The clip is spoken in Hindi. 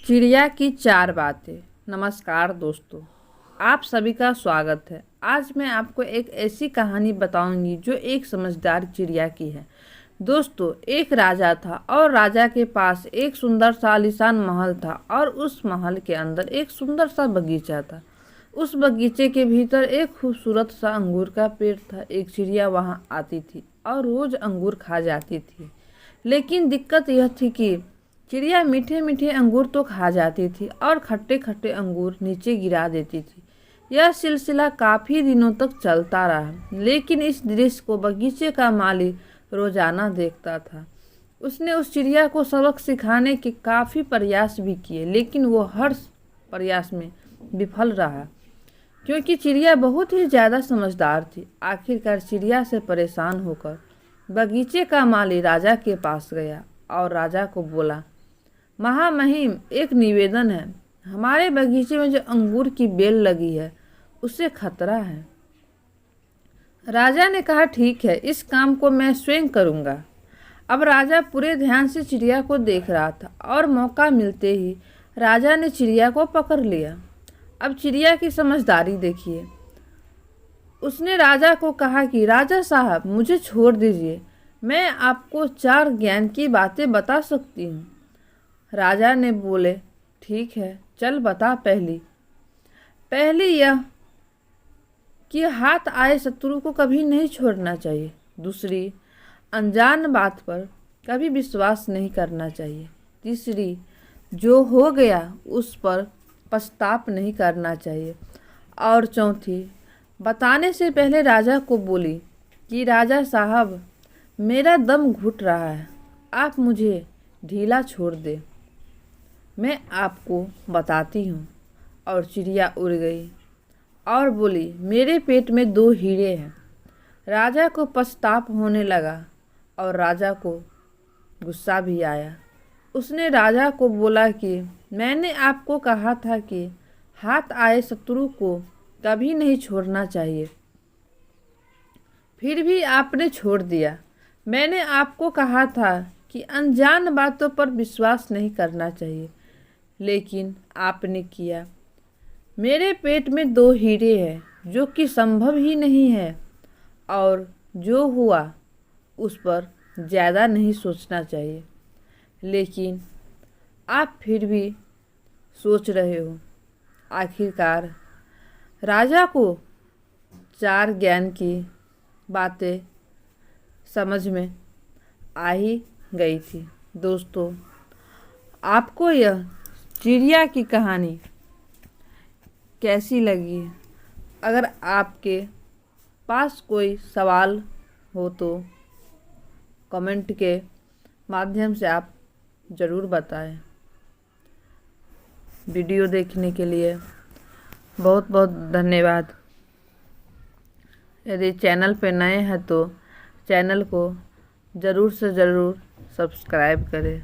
चिड़िया की चार बातें। नमस्कार दोस्तों, आप सभी का स्वागत है। आज मैं आपको एक ऐसी कहानी बताऊंगी जो एक समझदार चिड़िया की है। दोस्तों, एक राजा था और राजा के पास एक सुंदर सा आलीशान महल था और उस महल के अंदर एक सुंदर सा बगीचा था। उस बगीचे के भीतर एक खूबसूरत सा अंगूर का पेड़ था। एक चिड़िया वहां आती थी और रोज अंगूर खा जाती थी। लेकिन दिक्कत यह थी कि चिड़िया मीठे मीठे अंगूर तो खा जाती थी और खट्टे खट्टे अंगूर नीचे गिरा देती थी। यह सिलसिला काफी दिनों तक चलता रहा, लेकिन इस दृश्य को बगीचे का माली रोजाना देखता था। उसने उस चिड़िया को सबक सिखाने के काफी प्रयास भी किए, लेकिन वो हर प्रयास में विफल रहा, क्योंकि चिड़िया बहुत ही ज्यादा समझदार थी। आखिरकार चिड़िया से परेशान होकर बगीचे का माली राजा के पास गया और राजा को बोला, महामहिम, एक निवेदन है। हमारे बगीचे में जो अंगूर की बेल लगी है उससे खतरा है। राजा ने कहा, ठीक है, इस काम को मैं स्वयं करूंगा। अब राजा पूरे ध्यान से चिड़िया को देख रहा था और मौका मिलते ही राजा ने चिड़िया को पकड़ लिया। अब चिड़िया की समझदारी देखिए। उसने राजा को कहा कि राजा साहब, मुझे छोड़ दीजिए, मैं आपको 4 ज्ञान की बातें बता सकती हूँ। राजा ने बोले, ठीक है, चल बता। पहली यह कि हाथ आए शत्रु को कभी नहीं छोड़ना चाहिए। दूसरी, अनजान बात पर कभी विश्वास नहीं करना चाहिए। तीसरी, जो हो गया उस पर पछतावा नहीं करना चाहिए। और चौथी, बताने से पहले राजा को बोली कि राजा साहब, मेरा दम घुट रहा है, आप मुझे ढीला छोड़ दे, मैं आपको बताती हूँ। और चिड़िया उड़ गई और बोली, मेरे पेट में 2 हीरे हैं। राजा को पछतावा होने लगा और राजा को गुस्सा भी आया। उसने राजा को बोला कि मैंने आपको कहा था कि हाथ आए शत्रु को कभी नहीं छोड़ना चाहिए, फिर भी आपने छोड़ दिया। मैंने आपको कहा था कि अनजान बातों पर विश्वास नहीं करना चाहिए, लेकिन आपने किया। मेरे पेट में 2 हीरे हैं, जो कि संभव ही नहीं है, और जो हुआ उस पर ज़्यादा नहीं सोचना चाहिए, लेकिन आप फिर भी सोच रहे हो। आखिरकार राजा को 4 ज्ञान की बातें समझ में आ ही गई थी। दोस्तों, आपको यह चिड़िया की कहानी कैसी लगी? अगर आपके पास कोई सवाल हो तो कमेंट के माध्यम से आप ज़रूर बताएं। वीडियो देखने के लिए बहुत बहुत धन्यवाद। यदि चैनल पे नए हैं तो चैनल को ज़रूर से ज़रूर सब्सक्राइब करें।